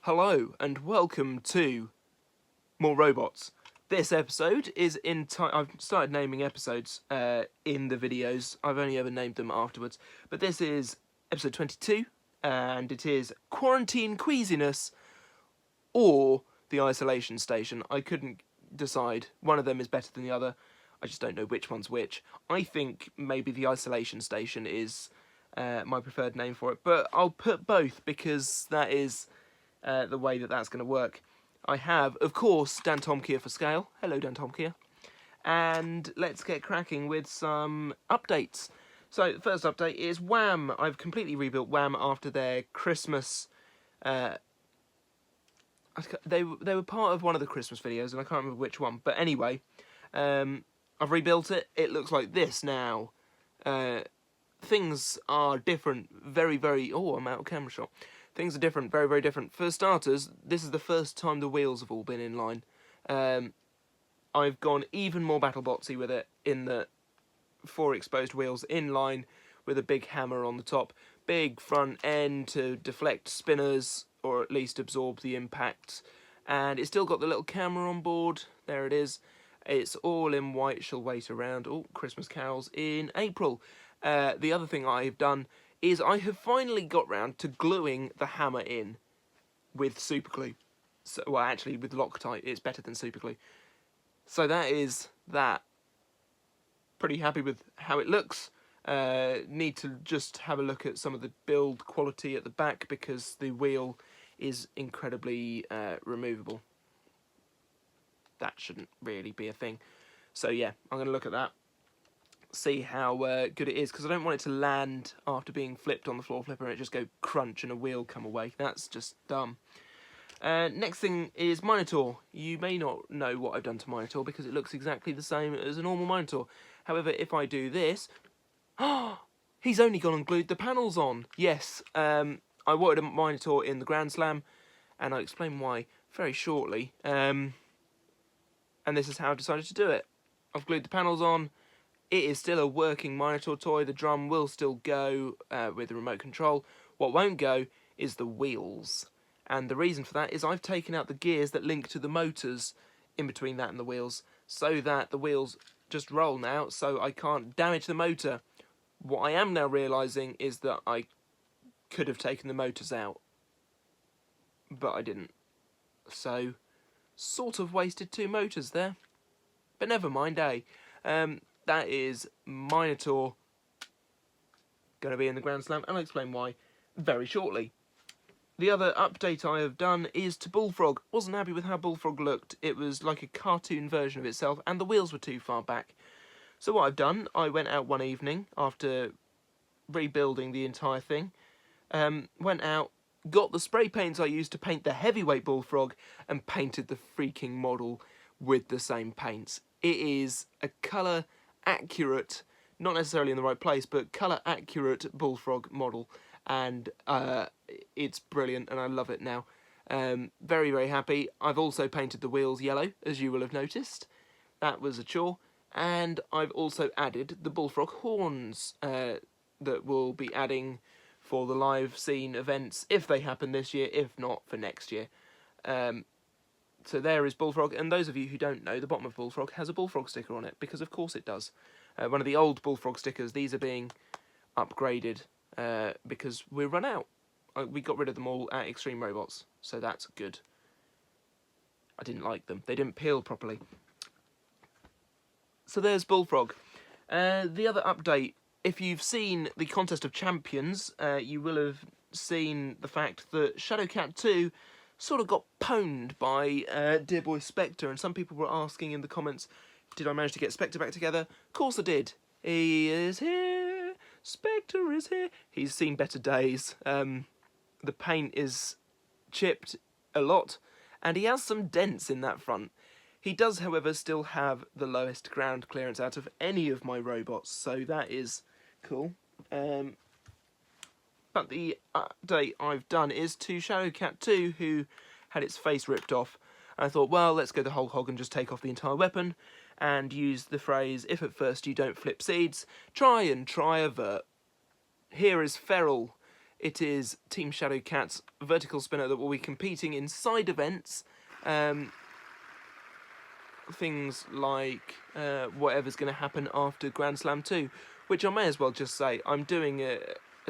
Hello and welcome to More Robots. This episode is in time. I've started naming episodes in the videos. I've only ever named them afterwards. But this is episode 22 and it is Quarantine Queasiness or the Isolation Station. I couldn't decide. One of them is better than the other. I just don't know which one's which. I think maybe the Isolation Station is my preferred name for it. But I'll put both because that is the way that that's going to work. I have, of course, Dan Tomkier for scale. Hello, Dan Tomkier. And let's get cracking with some updates. So, the first update is Wham. I've completely rebuilt Wham after their Christmas... They were part of one of the Christmas videos, and I can't remember which one. But anyway, I've rebuilt it. It looks like this now. Things are different. Very, very... Oh, I'm out of camera shot. Things are different, very, very different. For starters, this is the first time the wheels have all been in line. I've gone even more BattleBotsy with it in the 4 exposed wheels in line with a big hammer on the top. Big front end to deflect spinners, or at least absorb the impact. And it's still got the little camera on board. There it is. It's all in white. She'll wait around. Oh, Christmas carols in April. The other thing I've done is I have finally got round to gluing the hammer in with super glue. So, well, actually, with Loctite, it's better than super glue. So that is that. Pretty happy with how it looks. Need to just have a look at some of the build quality at the back because the wheel is incredibly removable. That shouldn't really be a thing. So yeah, I'm going to look at that. See how good it is, because I don't want it to land after being flipped on the floor flipper and it just go crunch and a wheel come away. That's just dumb. Next thing is Minotaur. You may not know what I've done to Minotaur because it looks exactly the same as a normal Minotaur. However, if I do this... he's only gone and glued the panels on. Yes, I wanted a Minotaur in the Grand Slam, and I'll explain why very shortly. And this is how I decided to do it. I've glued the panels on. It is still a working Minotaur toy. The drum will still go with the remote control. What won't go is the wheels. And the reason for that is I've taken out the gears that link to the motors in between that and the wheels, so that the wheels just roll now, so I can't damage the motor. What I am now realising is that I could have taken the motors out, but I didn't. So, sort of wasted 2 motors there. But never mind, eh? That is Minotaur going to be in the Grand Slam, and I'll explain why very shortly. The other update I have done is to Bullfrog. Wasn't happy with how Bullfrog looked. It was like a cartoon version of itself, and the wheels were too far back. So what I've done, I went out one evening after rebuilding the entire thing, went out, got the spray paints I used to paint the heavyweight Bullfrog, and painted the freaking model with the same paints. It is a colour accurate, not necessarily in the right place, but colour accurate Bullfrog model, and it's brilliant and I love it now. Very, very happy. I've also painted the wheels yellow, as you will have noticed. That was a chore. And I've also added the Bullfrog horns that we'll be adding for the live scene events, if they happen this year, if not for next year. So there is Bullfrog, and those of you who don't know, the bottom of Bullfrog has a Bullfrog sticker on it, because of course it does. One of the old Bullfrog stickers, these are being upgraded because we're run out. We got rid of them all at Extreme Robots, so that's good. I didn't like them. They didn't peel properly. So there's Bullfrog. The other update, if you've seen the Contest of Champions, you will have seen the fact that Shadowcat 2 sort of got pwned by dear boy Spectre, and some people were asking in the comments, did I manage to get Spectre back together? Of course I did. He is here. Spectre is here. He's seen better days. The paint is chipped a lot, and he has some dents in that front. He does, however, still have the lowest ground clearance out of any of my robots, so that is cool. But the update I've done is to Shadowcat 2, who had its face ripped off. And I thought, well, let's go the whole hog and just take off the entire weapon, and use the phrase, if at first you don't flip seeds, try and try avert. Here is Farrell It is Team Shadowcat's vertical spinner that will be competing in side events. Things like whatever's going to happen after Grand Slam 2, which I may as well just say, I'm doing a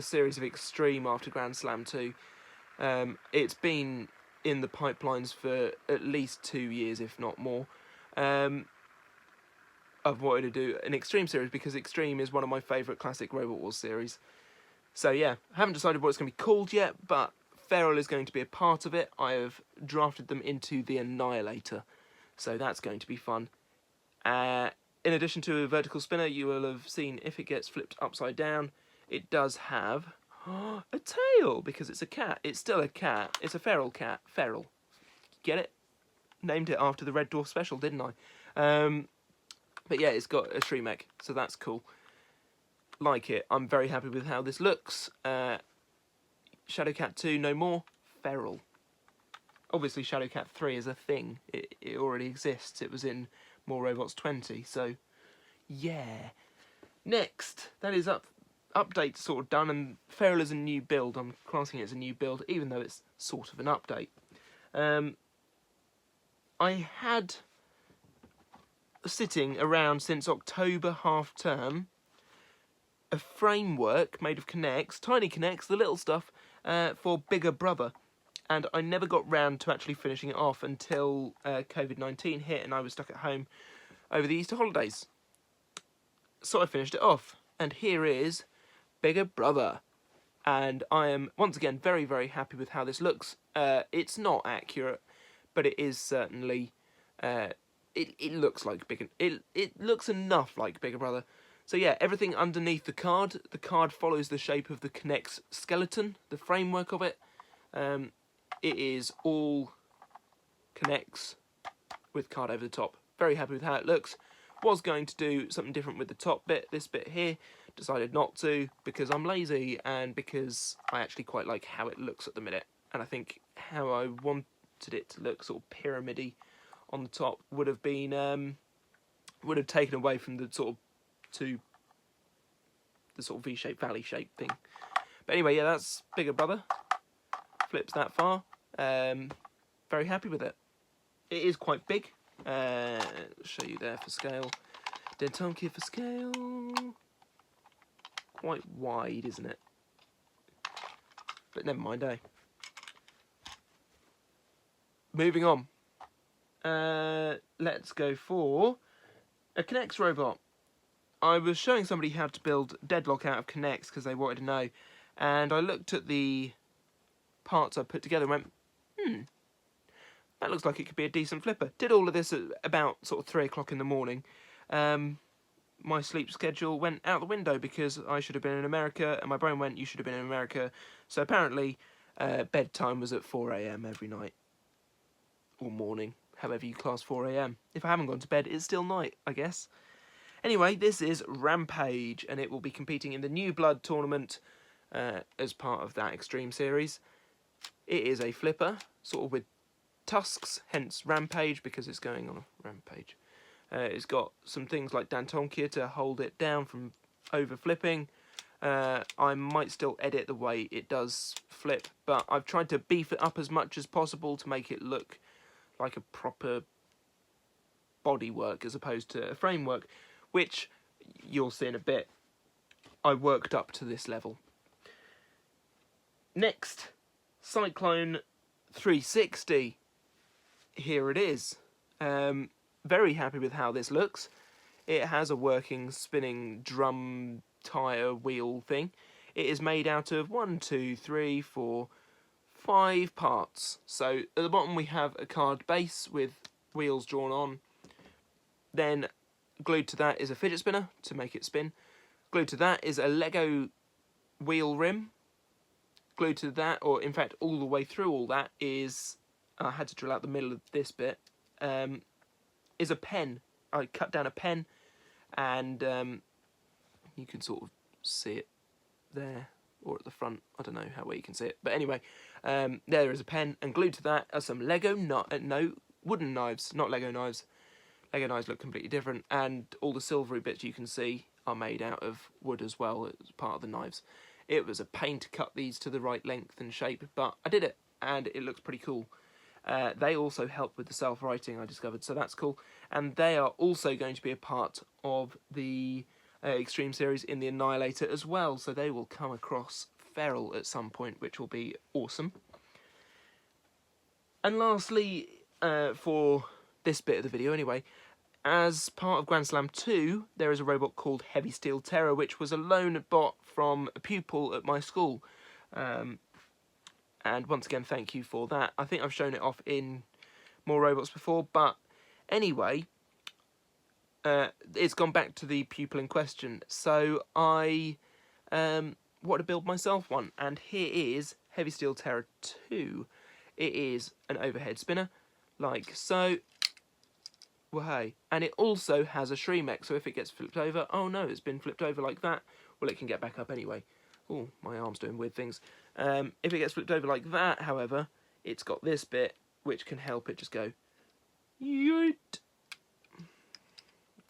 series of Extreme after Grand Slam 2. It's been in the pipelines for at least 2 years, if not more. I've wanted to do an Extreme series because Extreme is one of my favourite classic Robot Wars series. So yeah, I haven't decided what it's going to be called yet, but Farrell is going to be a part of it. I have drafted them into the Annihilator, so that's going to be fun. In addition to a vertical spinner, you will have seen if it gets flipped upside down, it does have a tail, because it's a cat. It's still a cat. It's a feral cat. Farrell. Get it? Named it after the Red Dwarf special, didn't I? But yeah, it's got a Shreemec, so that's cool. Like it. I'm very happy with how this looks. Shadowcat 2, no more. Farrell. Obviously, Shadowcat 3 is a thing. It already exists. It was in More Robots 20, so yeah. Next, that is update sort of done, and Farrell is a new build. I'm classing it as a new build, even though it's sort of an update. I had sitting around since October half term a framework made of Connects, tiny Connects, the little stuff, for Bigger Brother, and I never got round to actually finishing it off until COVID-19 hit and I was stuck at home over the Easter holidays. So I finished it off, and here is Bigger Brother, and I am once again very, very happy with how this looks. It's not accurate, but it is certainly it looks like it looks enough like Bigger Brother. So yeah, everything underneath the card follows the shape of the Connects skeleton, the framework of it. It is all Connects with card over the top. Very happy with how it looks. Was going to do something different with the top bit, this bit here. Decided not to because I'm lazy and because I actually quite like how it looks at the minute. And I think how I wanted it to look, sort of pyramid-y on the top, would have been would have taken away from the sort of V-shaped valley shape thing. But anyway, yeah, that's Bigger Brother. Flips that far. Very happy with it. It is quite big. Show you there for scale. Dentonkia for scale. Quite wide, isn't it? But never mind, eh? Moving on. Let's go for a Connects robot. I was showing somebody how to build Deadlock out of Connects because they wanted to know, and I looked at the parts I put together and went, that looks like it could be a decent flipper. Did all of this at about sort of 3 o'clock in the morning. My sleep schedule went out the window because I should have been in America, and my brain went, you should have been in America. So apparently bedtime was at 4 AM every night, or morning, however you class 4 AM. If I haven't gone to bed, it's still night, I guess. Anyway, this is Rampage, and it will be competing in the New Blood tournament as part of that Extreme series. It is a flipper, sort of with tusks, hence Rampage, because it's going on a rampage. It's got some things like Dantonkia to hold it down from over flipping. I might still edit the way it does flip, but I've tried to beef it up as much as possible to make it look like a proper bodywork as opposed to a framework, which you'll see in a bit. I worked up to this level. Next, Cyclone 360. Here it is. Very happy with how this looks. It has a working spinning drum tyre wheel thing. It is made out of 5 parts. So at the bottom we have a card base with wheels drawn on. Then glued to that is a fidget spinner to make it spin. Glued to that is a Lego wheel rim. Glued to that, or in fact all the way through all that, is, I had to drill out the middle of this bit, is a pen. I cut down a pen, and you can sort of see it there, or at the front. I don't know how well you can see it, but anyway, there is a pen, and glued to that are some Lego wooden knives, not Lego knives. Lego knives look completely different, and all the silvery bits you can see are made out of wood as well as part of the knives. It was a pain to cut these to the right length and shape, but I did it, and it looks pretty cool. They also help with the self-writing, I discovered, so that's cool. And they are also going to be a part of the Extreme series in the Annihilator as well, so they will come across Farrell at some point, which will be awesome. And lastly, for this bit of the video anyway, as part of Grand Slam 2, there is a robot called Heavy Steel Terror, which was a loan bot from a pupil at my school. And once again, thank you for that. I think I've shown it off in more robots before, but anyway, it's gone back to the pupil in question. So I wanted to build myself one, and here is Heavy Steel Terror 2. It is an overhead spinner, like so. Well, hey, and it also has a Shremek, so if it gets flipped over, oh no, it's been flipped over like that, well, it can get back up anyway. Oh, my arm's doing weird things. If it gets flipped over like that, however, it's got this bit, which can help it just go, yeet,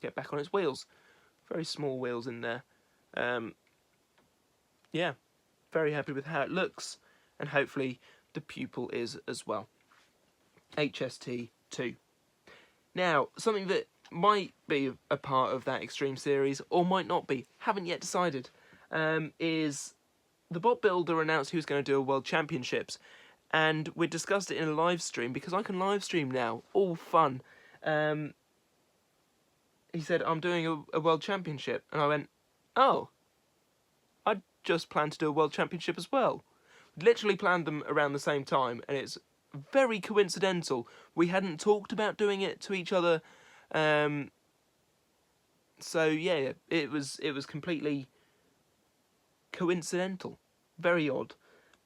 get back on its wheels. Very small wheels in there. Yeah, very happy with how it looks, and hopefully the pupil is as well. HST2. Now, something that might be a part of that Extreme series, or might not be, haven't yet decided, is the bot builder announced he was going to do a World Championships, and we discussed it in a live stream, because I can live stream now, all fun. He said, I'm doing a World Championship, and I went, oh, I just planned to do a World Championship as well. Literally planned them around the same time, and it's very coincidental. We hadn't talked about doing it to each other, so yeah, it was completely coincidental, very odd.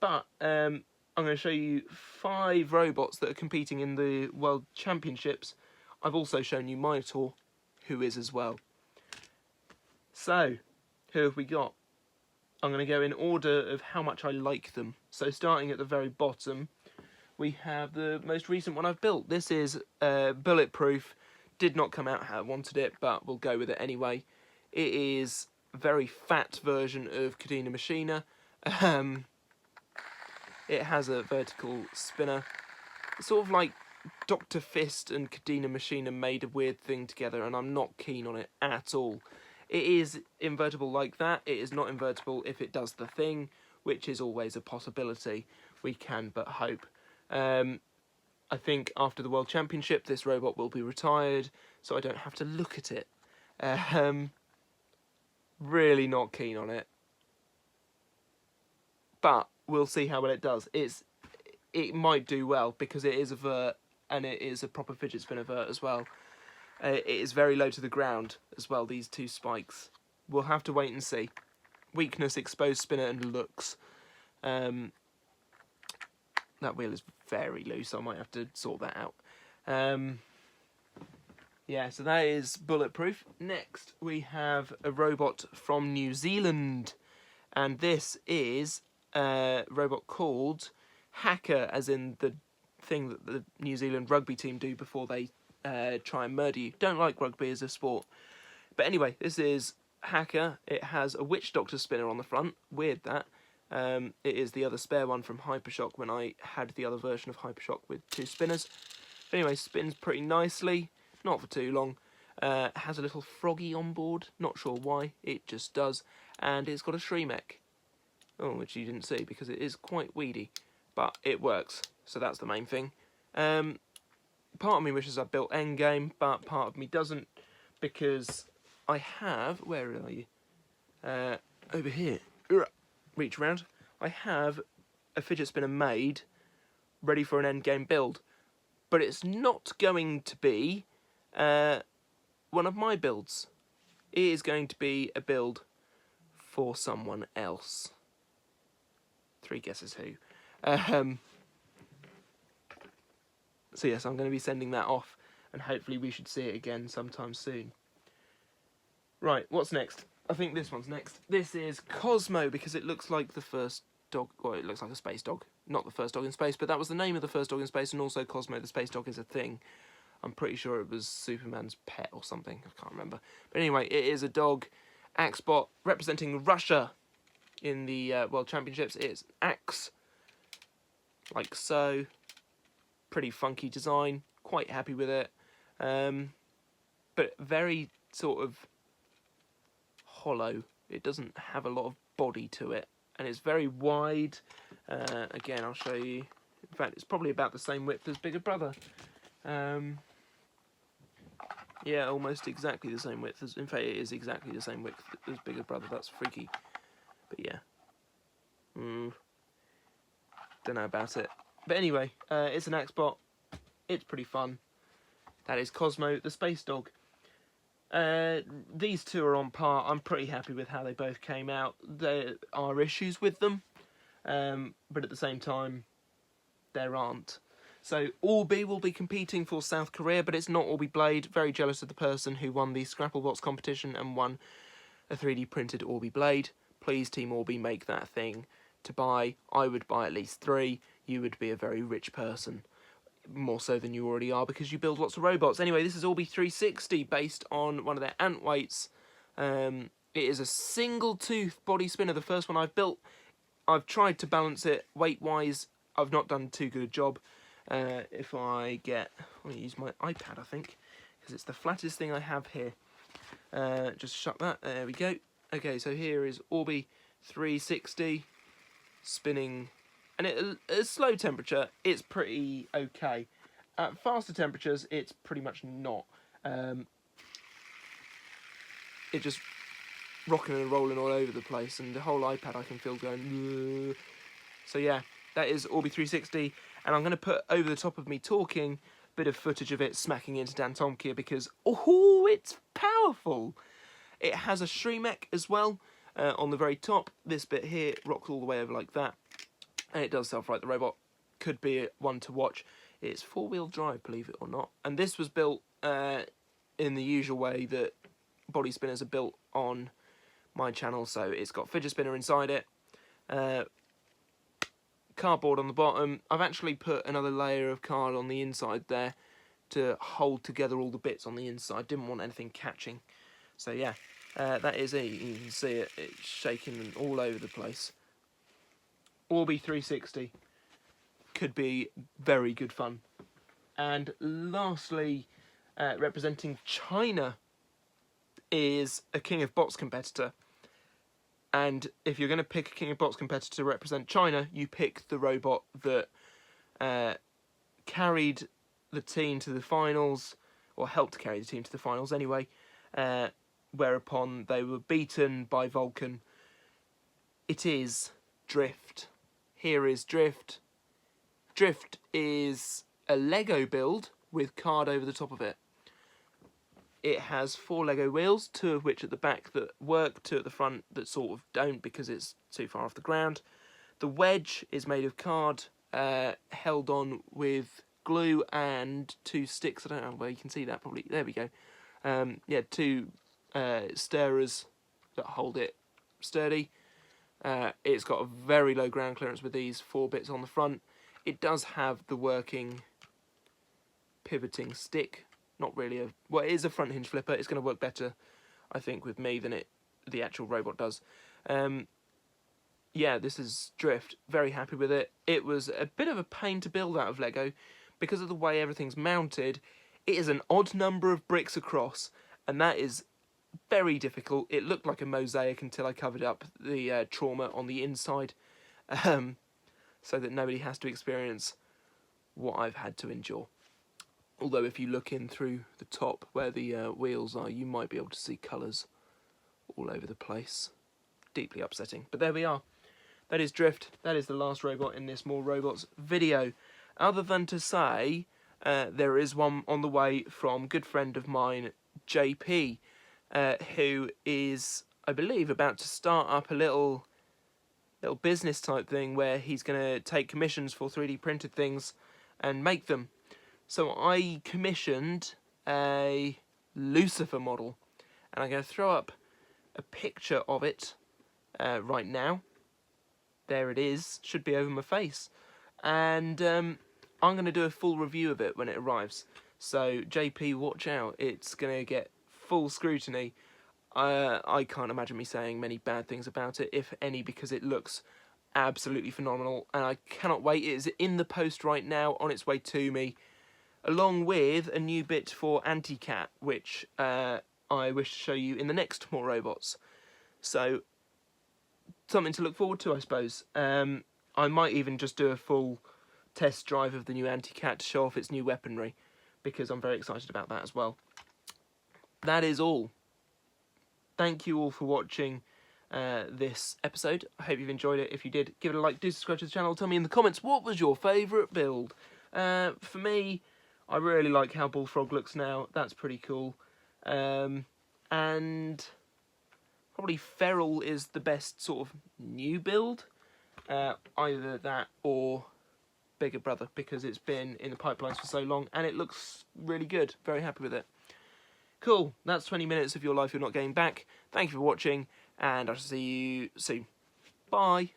But I'm going to show you 5 robots that are competing in the World Championships. I've also shown you Myatt, who is as well. So, who have we got? I'm going to go in order of how much I like them. So starting at the very bottom, we have the most recent one I've built. This is Bulletproof. Did not come out how I wanted it, but we'll go with it anyway. It is a very fat version of Cadena Machina. It has a vertical spinner. It's sort of like Dr. Fist and Cadena Machina made a weird thing together, and I'm not keen on it at all. It is invertible like that. It is not invertible if it does the thing, which is always a possibility. We can but hope. I think after the World Championship, this robot will be retired, so I don't have to look at it. Really not keen on it. But we'll see how well it does. It might do well, because it is a vert, and it is a proper fidget spinner vert as well. It is very low to the ground as well, these 2 spikes. We'll have to wait and see. Weakness, exposed spinner, and looks. That wheel is very loose, so I might have to sort that out. Yeah, so that is Bulletproof. Next, we have a robot from New Zealand. And this is a robot called Hacker, as in the thing that the New Zealand rugby team do before they try and murder you. Don't like rugby as a sport. But anyway, this is Hacker. It has a Witch Doctor spinner on the front. Weird that. It is the other spare one from Hypershock when I had the other version of Hypershock with 2 spinners. But anyway, spins pretty nicely. Not for too long. It has a little froggy on board. Not sure why. It just does. And it's got a Shremek. Oh, which you didn't see because it is quite weedy. But it works. So that's the main thing. Part of me wishes I built Endgame, but part of me doesn't, because I have... Where are you? Over here. Reach around. I have a fidget spinner made, ready for an Endgame build. But it's not going to be one of my builds. It is going to be a build for someone else. 3 guesses who. So yes, I'm going to be sending that off, and hopefully we should see it again sometime soon. Right, what's next? I think this one's next. This is Cosmo, because it looks like the first dog, well, it looks like a space dog. Not the first dog in space, but that was the name of the first dog in space, and also Cosmo the space dog is a thing. I'm pretty sure it was Superman's pet or something, I can't remember. But anyway, it is a dog, Axbot, representing Russia. in the World Championships. It's an axe, like so. Pretty funky design. Quite happy with it. But very sort of hollow. It doesn't have a lot of body to it, and it's very wide. Again, I'll show you. In fact, it's probably about the same width as Bigger Brother. Yeah, almost exactly the same width as. In fact, it is exactly the same width as Bigger Brother. That's freaky. But yeah, don't know about it. But anyway, it's an Axbot. It's pretty fun. That is Cosmo, the space dog. These two are on par. I'm pretty happy with how they both came out. There are issues with them, but at the same time, there aren't. So Allbe will be competing for South Korea, but it's not Allbe Blade. Very jealous of the person who won the Scrapplebox competition and won a 3D printed Allbe Blade. Please, Team Allbe, make that a thing to buy. I would buy at least 3. You would be a very rich person. More so than you already are, because you build lots of robots. Anyway, this is Allbe 360, based on one of their ant weights. It is a single tooth body spinner, the first one I've built. I've tried to balance it weight-wise. I've not done too good a job. If I get... I'll use my iPad, I think, because it's the flattest thing I have here. Just shut that. There we go. Okay, so here is Allbe 360, spinning... And at a slow temperature, it's pretty okay. At faster temperatures, it's pretty much not. It just rocking and rolling all over the place, and the whole iPad I can feel going... So yeah, that is Allbe 360, and I'm going to put over the top of me talking a bit of footage of it smacking into Dan Tomkia, because, oh, it's powerful! It has a Shremek as well on the very top. This bit here rocks all the way over like that. And it does self-right. The robot could be one to watch. It's 4-wheel drive, believe it or not. And this was built in the usual way that body spinners are built on my channel. So it's got fidget spinner inside it, cardboard on the bottom. I've actually put another layer of card on the inside there to hold together all the bits on the inside. Didn't want anything catching. So yeah, that is it. You can see it. It's shaking all over the place. Allbe 360 could be very good fun. And lastly, representing China is a King of Bots competitor. And if you're going to pick a King of Bots competitor to represent China, you pick the robot that carried the team to the finals, or helped carry the team to the finals anyway, whereupon they were beaten by Vulcan. It is Drift. Here is Drift. Drift is a Lego build with card over the top of it. It has 4 Lego wheels, 2 of which at the back that work, 2 at the front that sort of don't because it's too far off the ground. The wedge is made of card held on with glue and 2 sticks. I don't know where you can see that, probably. There we go. Yeah, 2 stirrers that hold it sturdy. It's got a very low ground clearance with these 4 bits on the front. It does have the working pivoting stick. Not really a... Well, it is a front hinge flipper. It's going to work better, I think, with me than the actual robot does. Yeah, this is Drift. Very happy with it. It was a bit of a pain to build out of Lego because of the way everything's mounted. It is an odd number of bricks across, and that is very difficult. It looked like a mosaic until I covered up the trauma on the inside, so that nobody has to experience what I've had to endure. Although if you look in through the top where the wheels are, you might be able to see colours all over the place. Deeply upsetting. But there we are. That is Drift. That is the last robot in this More Robots video. Other than to say, there is one on the way from a good friend of mine, JP, who is, I believe, about to start up a little business type thing where he's going to take commissions for 3D printed things and make them. So I commissioned a Lucifer model, and I'm going to throw up a picture of it right now. There it is, should be over my face. And I'm going to do a full review of it when it arrives. So JP, watch out, it's going to get full scrutiny. I can't imagine me saying many bad things about it, if any, because it looks absolutely phenomenal, and I cannot wait. It is in the post right now, on its way to me, along with a new bit for Anti-Cat, which I wish to show you in the next More Robots. So, something to look forward to, I suppose. I might even just do a full test drive of the new Anti-Cat to show off its new weaponry, because I'm very excited about that as well. That is all. Thank you all for watching this episode. I hope you've enjoyed it. If you did, give it a like, do subscribe to the channel, tell me in the comments what was your favourite build. For me, I really like how Bullfrog looks now. That's pretty cool. And probably Farrell is the best sort of new build. Either that or Bigger Brother, because it's been in the pipelines for so long and it looks really good. Very happy with it. Cool, that's 20 minutes of your life you're not getting back. Thank you for watching, and I shall see you soon. Bye.